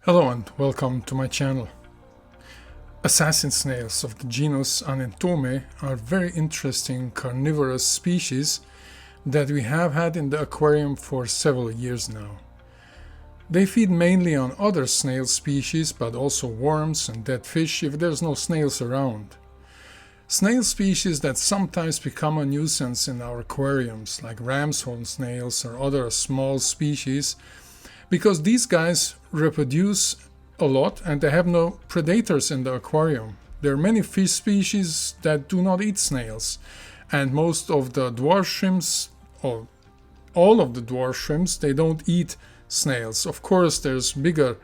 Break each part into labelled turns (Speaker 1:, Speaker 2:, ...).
Speaker 1: Hello and welcome to my channel. Assassin snails of the genus Anentome are very interesting carnivorous species that we have had in the aquarium for several years now. They feed mainly on other snail species, but also worms and dead fish if there's no snails around. Snail species that sometimes become a nuisance in our aquariums, like Ramson snails or other small species, because these guys reproduce a lot and they have no predators in the aquarium. There are many fish species that do not eat snails, and most of the dwarf shrimps, or all of the dwarf shrimps, they don't eat snails. Of course, there's bigger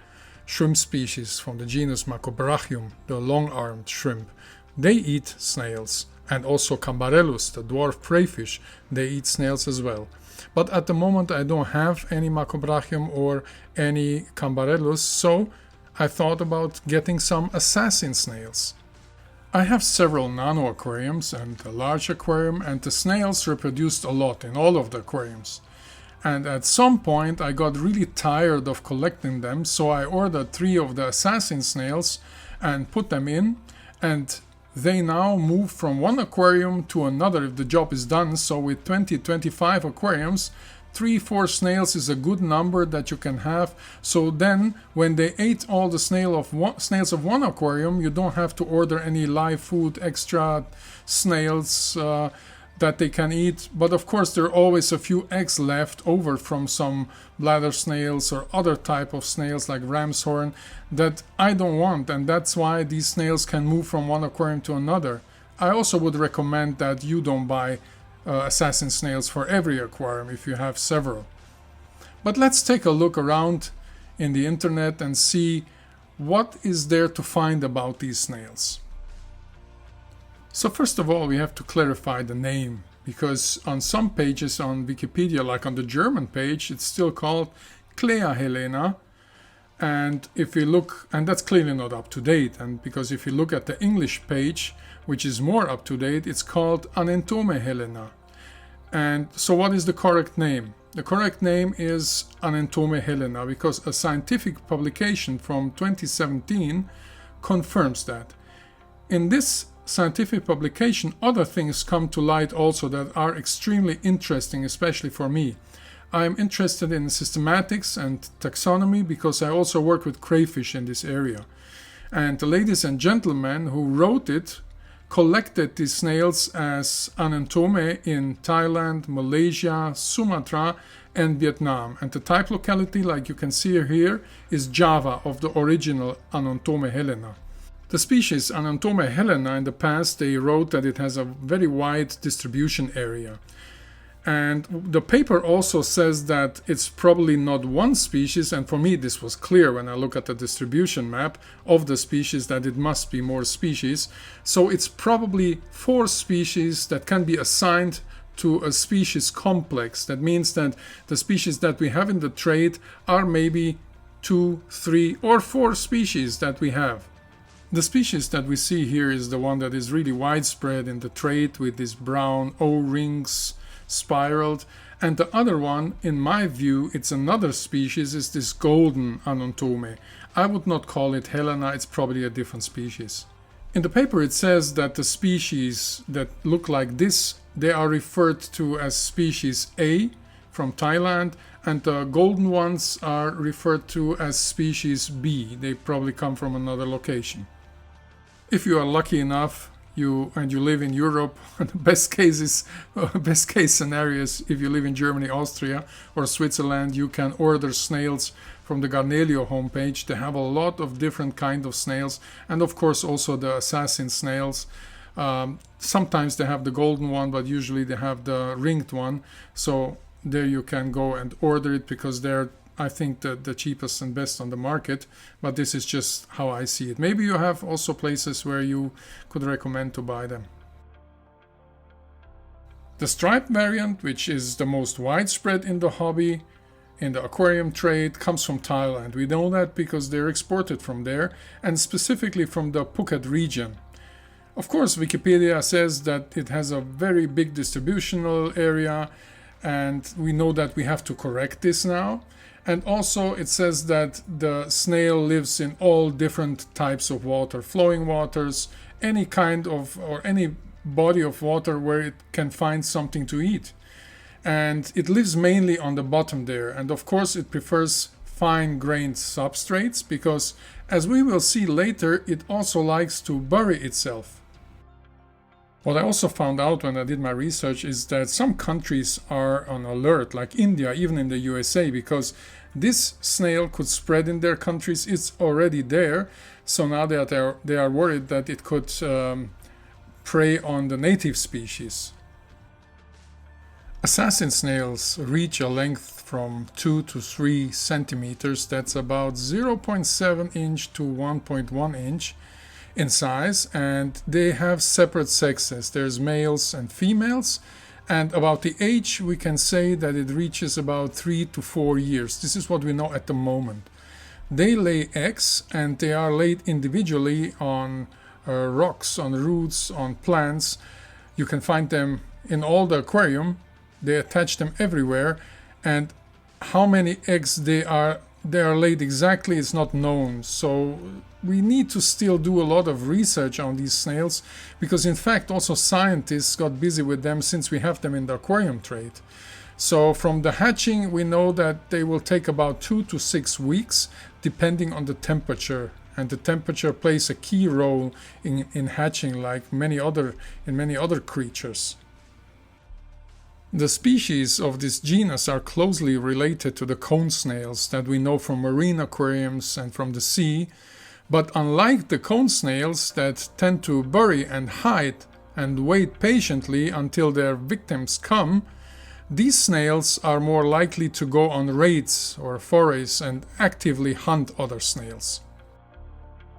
Speaker 1: shrimp species from the genus Macrobrachium, the long-armed shrimp. They eat snails, and also Cambarellus, the dwarf crayfish, they eat snails as well. But at the moment I don't have any Macrobrachium or any Cambarellus, so I thought about getting some Assassin snails. I have several nano aquariums and a large aquarium, and the snails reproduced a lot in all of the aquariums. And at some point I got really tired of collecting them, so I ordered 3 of the Assassin snails and put them in, and they now move from one aquarium to another if the job is done. So with 20-25 aquariums, 3-4 snails is a good number that you can have. So then when they ate all the snails of one aquarium, you don't have to order any live food, extra snails that they can eat. But of course there are always a few eggs left over from some bladder snails or other type of snails like ram's horn that I don't want, and that's why these snails can move from one aquarium to another. I also would recommend that you don't buy assassin snails for every aquarium if you have several. But let's take a look around in the internet and see what is there to find about these snails. So first of all, we have to clarify the name, because on some pages on Wikipedia, like on the German page, it's still called Cleahelena. And if we look, and that's clearly not up to date, and because if you look at the English page, which is more up to date, it's called Anentome Helena. And so what is the correct name? The correct name is Anentome Helena, because a scientific publication from 2017 confirms that. In this scientific publication, other things come to light also that are extremely interesting, especially for me. I'm interested in systematics and taxonomy because I also work with crayfish in this area. And the ladies and gentlemen who wrote it collected these snails as Anentome in Thailand, Malaysia, Sumatra and Vietnam. And the type locality, like you can see here, is Java of the original Anentome Helena. The species Anentome Helena, in the past they wrote that it has a very wide distribution area. And the paper also says that it's probably not one species, and for me this was clear when I look at the distribution map of the species that it must be more species. So it's probably 4 species that can be assigned to a species complex. That means that the species that we have in the trade are maybe 2, 3 or 4 species that we have. The species that we see here is the one that is really widespread in the trade with these brown O-rings spiraled, and the other one, in my view, it's another species, is this golden Anentome. I would not call it Helena, it's probably a different species. In the paper it says that the species that look like this, they are referred to as species A from Thailand, and the golden ones are referred to as species B. They probably come from another location. If you are lucky enough, you live in Europe, the best case scenario is if you live in Germany, Austria or Switzerland, you can order snails from the Garnelio homepage. They have a lot of different kind of snails, and of course also the Assassin snails. Sometimes they have the golden one, but usually they have the ringed one. So there you can go and order it because they're, I think, the cheapest and best on the market, but this is just how I see it. Maybe you have also places where you could recommend to buy them. The striped variant, which is the most widespread in the hobby, in the aquarium trade, comes from Thailand. We know that because they're exported from there, and specifically from the Phuket region. Of course, Wikipedia says that it has a very big distributional area, and we know that we have to correct this now. And also it says that the snail lives in all different types of water, flowing waters, any kind of or any body of water where it can find something to eat. And it lives mainly on the bottom there. And of course it prefers fine-grained substrates because, as we will see later, it also likes to bury itself. What I also found out when I did my research is that some countries are on alert, like India, even in the USA, because this snail could spread in their countries. It's already there, so now they are worried that it could prey on the native species. Assassin snails reach a length from 2 to 3 centimeters. That's about 0.7 inch to 1.1 inch in size, and they have separate sexes. There's males and females, and about the age we can say that it reaches about 3 to 4 years. This is what we know at the moment. They lay eggs, and they are laid individually on rocks, on roots, on plants. You can find them in all the aquarium. They attach them everywhere, and how many eggs they are laid exactly is not known. So we need to still do a lot of research on these snails, because in fact also scientists got busy with them since we have them in the aquarium trade. So from the hatching we know that they will take about 2 to 6 weeks depending on the temperature, and the temperature plays a key role in hatching, like in many other creatures. The species of this genus are closely related to the cone snails that we know from marine aquariums and from the sea, but unlike the cone snails that tend to bury and hide and wait patiently until their victims come, these snails are more likely to go on raids or forays and actively hunt other snails.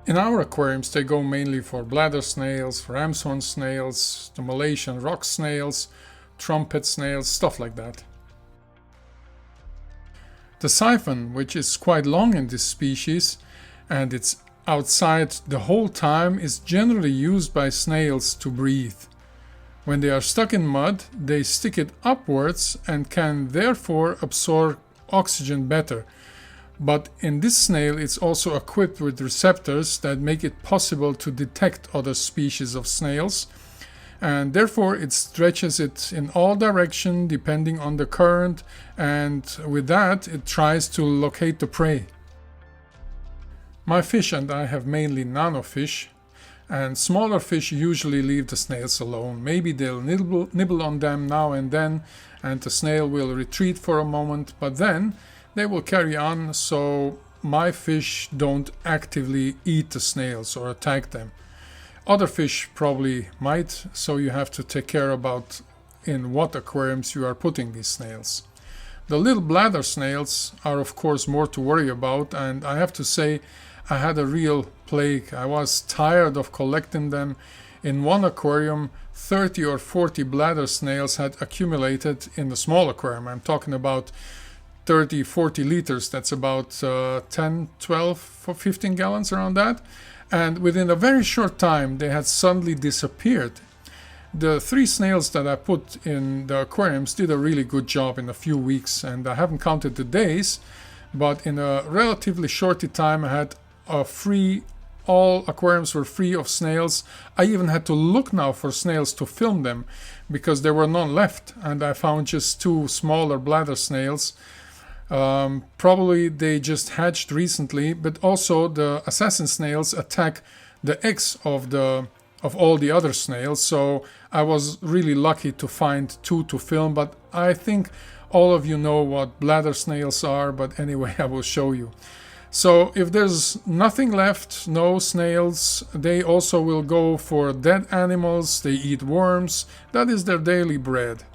Speaker 1: In our aquariums they go mainly for bladder snails, Ramson snails, the Malaysian rock snails, trumpet snails, stuff like that. The siphon, which is quite long in this species and it's outside the whole time, is generally used by snails to breathe. When they are stuck in mud, they stick it upwards and can therefore absorb oxygen better. But in this snail it's also equipped with receptors that make it possible to detect other species of snails, and therefore it stretches it in all directions depending on the current, and with that it tries to locate the prey. My fish and I have mainly nanofish, and smaller fish usually leave the snails alone. Maybe they'll nibble on them now and then, and the snail will retreat for a moment, but then they will carry on, so my fish don't actively eat the snails or attack them. Other fish probably might, so you have to take care about in what aquariums you are putting these snails. The little bladder snails are of course more to worry about, and I have to say I had a real plague. I was tired of collecting them. In one aquarium 30 or 40 bladder snails had accumulated in the small aquarium. I'm talking about 30-40 liters, that's about 10, 12, 15 gallons, around that. And within a very short time they had suddenly disappeared. The 3 snails that I put in the aquariums did a really good job in a few weeks, and I haven't counted the days, but in a relatively short time I had all aquariums were free of snails. I even had to look now for snails to film them because there were none left, and I found just 2 smaller bladder snails. Probably they just hatched recently, but also the assassin snails attack the eggs of all the other snails, so I was really lucky to find 2 to film. But I think all of you know what bladder snails are, but anyway I will show you. So if there's nothing left, no snails, they also will go for dead animals. They eat worms. That is their daily bread.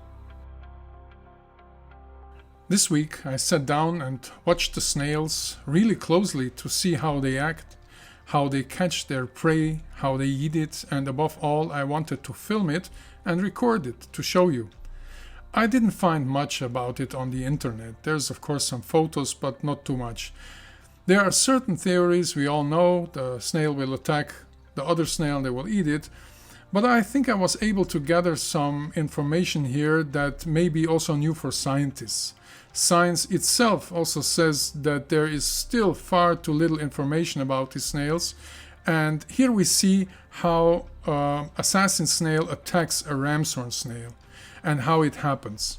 Speaker 1: This week I sat down and watched the snails really closely to see how they act, how they catch their prey, how they eat it, and above all I wanted to film it and record it to show you. I didn't find much about it on the internet. There's of course some photos, but not too much. There are certain theories we all know. The snail will attack the other snail and they will eat it. But I think I was able to gather some information here that may be also new for scientists. Science itself also says that there is still far too little information about these snails. And here we see how Assassin Snail attacks a Ramson Snail and how it happens.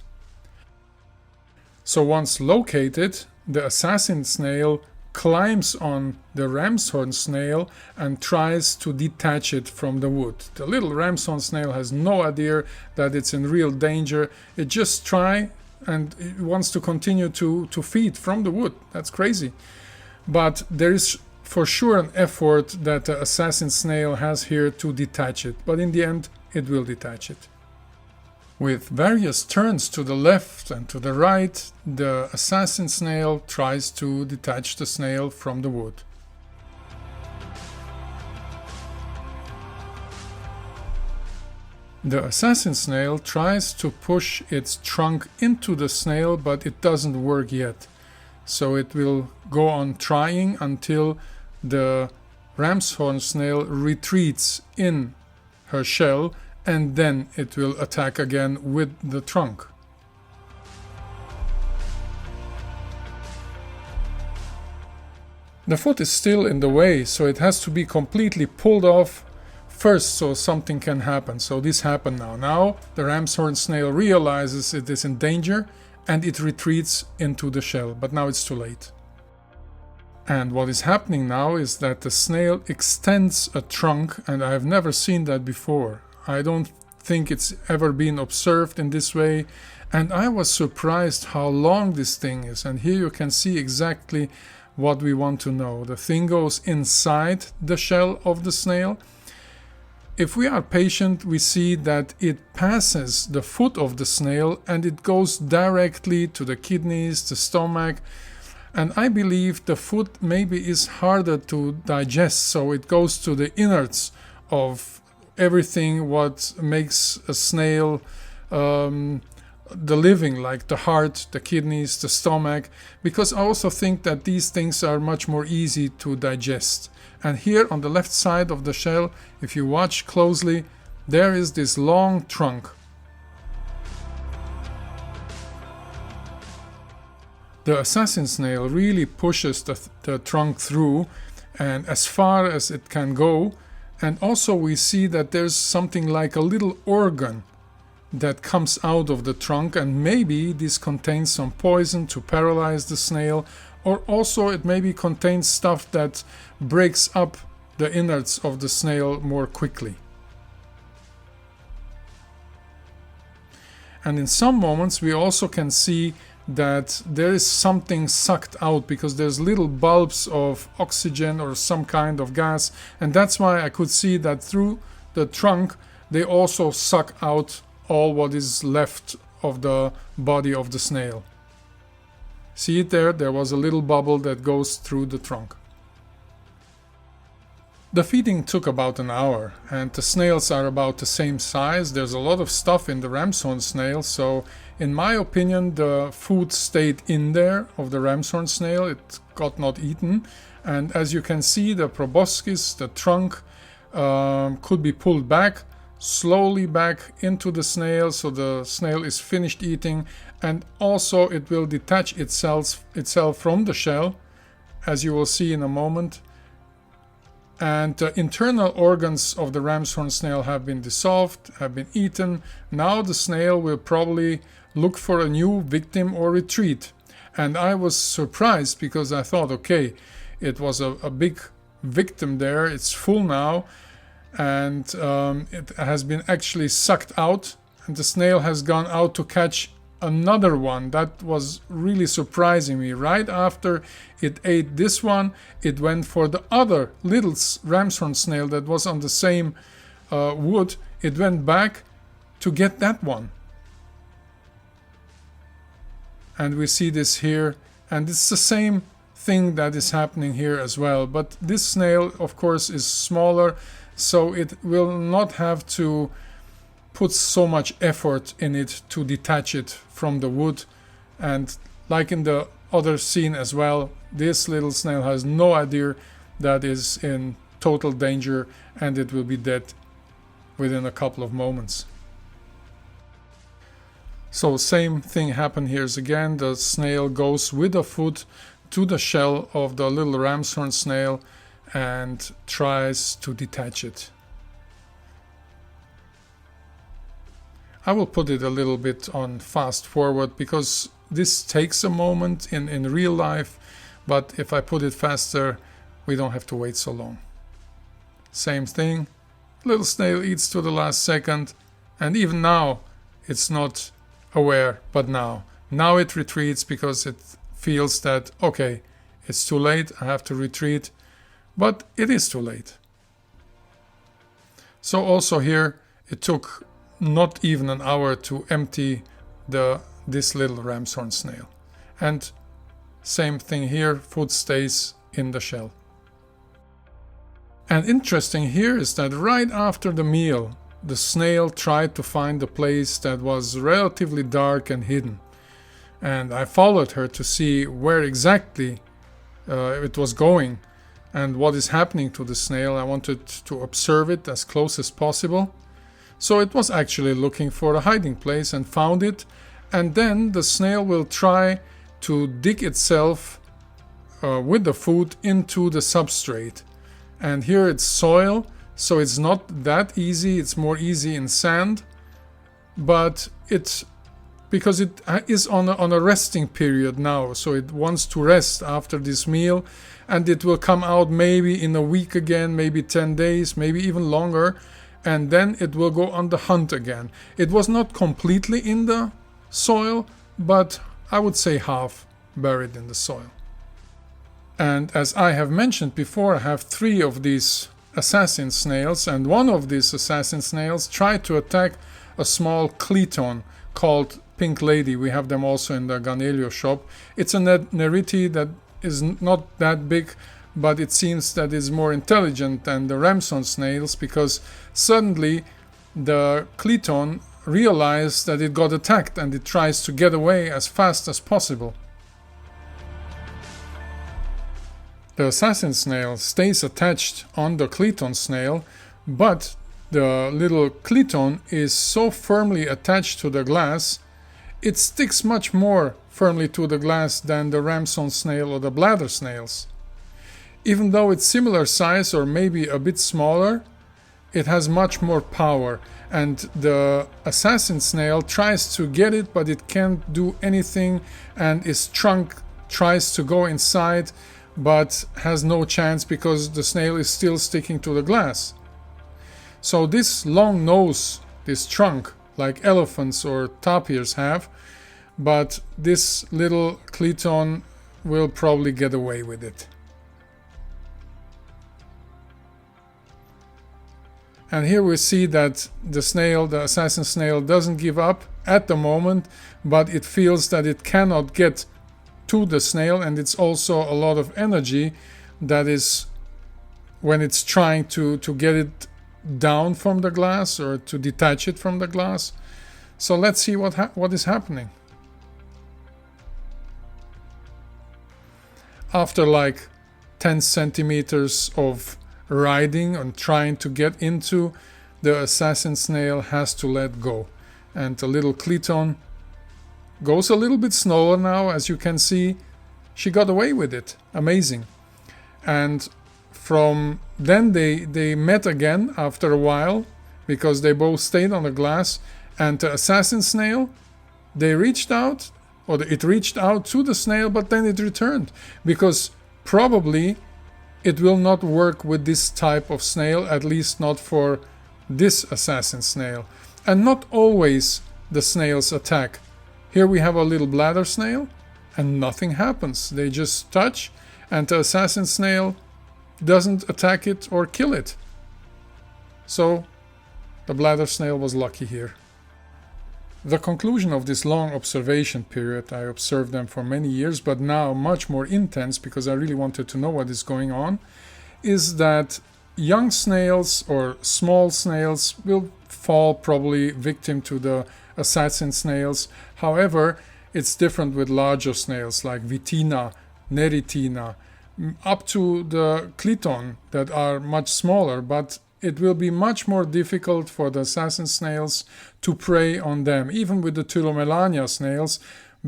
Speaker 1: So once located, the Assassin Snail climbs on the Ramson Snail and tries to detach it from the wood. The little Ramson Snail has no idea that it's in real danger. It just tries and it wants to continue to feed from the wood. That's crazy. But there is for sure an effort that the Assassin Snail has here to detach it. But in the end, it will detach it. With various turns to the left and to the right, the Assassin Snail tries to detach the snail from the wood. The Assassin Snail tries to push its trunk into the snail, but it doesn't work yet. So it will go on trying until the Ramson Snail retreats in her shell, and then it will attack again with the trunk. The foot is still in the way, so it has to be completely pulled off first so something can happen. So this happened now. Now the Ramson Snail realizes it is in danger and it retreats into the shell, but now it's too late. And what is happening now is that the snail extends a trunk, and I have never seen that before. I don't think it's ever been observed in this way, and I was surprised how long this thing is. And here you can see exactly what we want to know. The thing goes inside the shell of the snail. If we are patient, we see that it passes the foot of the snail and it goes directly to the kidneys, the stomach, and I believe the foot maybe is harder to digest, so it goes to the innards of everything what makes a snail the living, like the heart, the kidneys, the stomach, because I also think that these things are much more easy to digest. And here on the left side of the shell, if you watch closely, there is this long trunk. The Assassin Snail really pushes the trunk through and as far as it can go. And also we see that there's something like a little organ that comes out of the trunk, and maybe this contains some poison to paralyze the snail, or also it maybe contains stuff that breaks up the innards of the snail more quickly. And in some moments we also can see that there is something sucked out, because there's little bulbs of oxygen or some kind of gas, and that's why I could see that through the trunk they also suck out all what is left of the body of the snail. See it there? There was a little bubble that goes through the trunk. The feeding took about an hour, and the snails are about the same size. There's a lot of stuff in the Ramson snail, so in my opinion the food stayed in there of the Ramson snail. It got not eaten, and as you can see, the proboscis, the trunk, could be pulled back, slowly back into the snail, so the snail is finished eating, and also it will detach itself from the shell, as you will see in a moment. And the internal organs of the Ramson snail have been dissolved, have been eaten. Now the snail will probably look for a new victim or retreat. And I was surprised, because I thought, okay, it was a big victim there, it's full now, and it has been actually sucked out, and the snail has gone out to catch another one. That was really surprising me. Right after it ate this one, it went for the other little Ramson snail that was on the same wood. It went back to get that one. And we see this here, and it's the same thing that is happening here as well. But this snail, of course, is smaller, so it will not have to put so much effort in it to detach it from the wood. And like in the other scene as well, this little snail has no idea that is in total danger, and it will be dead within a couple of moments. So same thing happened here again. The snail goes with the foot to the shell of the little Ramson snail and tries to detach it. I will put it a little bit on fast forward because this takes a moment in real life, but if I put it faster, we don't have to wait so long. Same thing, little snail eats to the last second, and even now it's not aware, but now it retreats because it feels that, okay, it's too late, I have to retreat, but it is too late. So also here it took not even an hour to empty this little Ramson snail. And same thing here, food stays in the shell. And interesting here is that right after the meal, the snail tried to find a place that was relatively dark and hidden. And I followed her to see where exactly it was going and what is happening to the snail. I wanted to observe it as close as possible. So it was actually looking for a hiding place and found it. And then the snail will try to dig itself with the food into the substrate. And here it's soil, so it's not that easy. It's more easy in sand, but it's because it is on a resting period now, so it wants to rest after this meal, and it will come out maybe in a week again, maybe 10 days, maybe even longer, and then it will go on the hunt again. It was not completely in the soil, but I would say half buried in the soil. And as I have mentioned before, I have 3 of these assassin snails, and one of these assassin snails tried to attack a small cleton called Pink Lady. We have them also in the Ganelio shop. It's a neriti that is not that big, but it seems that it's more intelligent than the Ramson snails, because suddenly the cleton realized that it got attacked and it tries to get away as fast as possible. The assassin snail stays attached on the cleton snail, but the little cleton is so firmly attached to the glass, it sticks much more firmly to the glass than the Ramson snail or the bladder snails. Even though it's similar size or maybe a bit smaller, it has much more power, and the assassin snail tries to get it, but it can't do anything, and its trunk tries to go inside, but has no chance because the snail is still sticking to the glass. So this long nose, this trunk, like elephants or tapirs have, but this little cleton will probably get away with it. And here we see that the snail, the assassin snail, doesn't give up at the moment, but it feels that it cannot get to the snail, and it's also a lot of energy that is when it's trying to get it down from the glass or to detach it from the glass. So let's see what is happening. After like 10 centimeters of riding and trying to get into, the assassin snail has to let go, and the little cleton goes a little bit slower now. As you can see, she got away with it. Amazing. And from then they met again after a while, because they both stayed on the glass, and the assassin snail, they reached out, or it reached out to the snail, but then it returned, because probably it will not work with this type of snail, at least not for this assassin snail. And not always the snails attack. Here we have a little bladder snail and nothing happens. They just touch, and the assassin snail doesn't attack it or kill it. So the bladder snail was lucky here. The conclusion of this long observation period, I observed them for many years, but now much more intense because I really wanted to know what is going on, is that young snails or small snails will fall probably victim to the assassin snails. However, it's different with larger snails like Vitina, Neritina, up to the cleton that are much smaller, but it will be much more difficult for the assassin snails to prey on them. Even with the Tulomelania snails,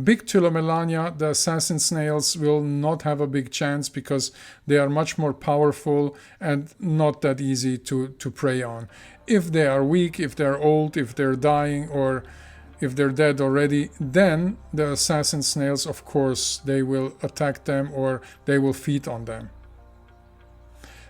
Speaker 1: big Tulomelania, the assassin snails will not have a big chance because they are much more powerful and not that easy to prey on. If they are weak, if they're old, if they're dying, or if they're dead already, then the assassin snails, of course, they will attack them or they will feed on them.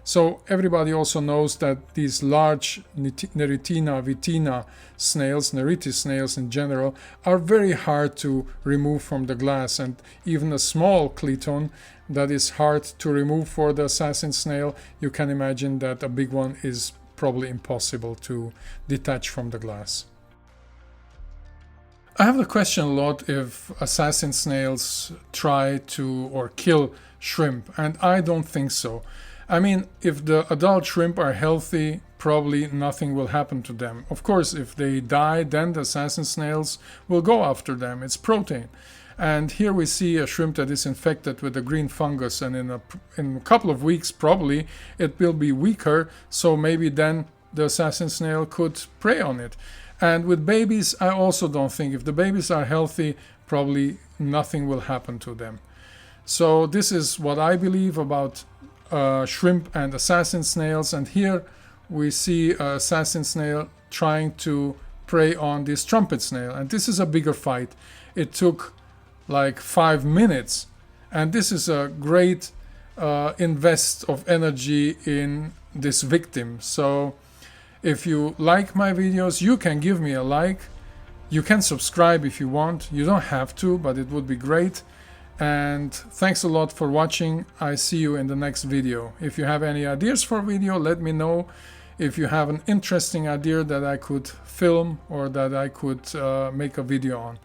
Speaker 1: So everybody also knows that these large Neritina vitina snails, Neritis snails in general, are very hard to remove from the glass, and even a small Cliton that is hard to remove for the assassin snail, you can imagine that a big one is probably impossible to detach from the glass. I have the question a lot if assassin snails try to or kill shrimp, and I don't think so. I mean, if the adult shrimp are healthy, probably nothing will happen to them. Of course, if they die, then the assassin snails will go after them. It's protein. And here we see a shrimp that is infected with a green fungus, and in a couple of weeks, probably, it will be weaker, so maybe then the assassin snail could prey on it. And with babies, I also don't think. If the babies are healthy, probably nothing will happen to them. So this is what I believe about shrimp and assassin snails, and here we see an assassin snail trying to prey on this trumpet snail, and this is a bigger fight. It took like 5 minutes, and this is a great invest of energy in this victim. So if you like my videos, you can give me a like, you can subscribe if you want, you don't have to, but it would be great. And thanks a lot for watching. I see you in the next video. If you have any ideas for video, let me know. If you have an interesting idea that I could film or that I could make a video on.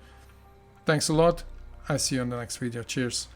Speaker 1: Thanks a lot. I see you in the next video. Cheers.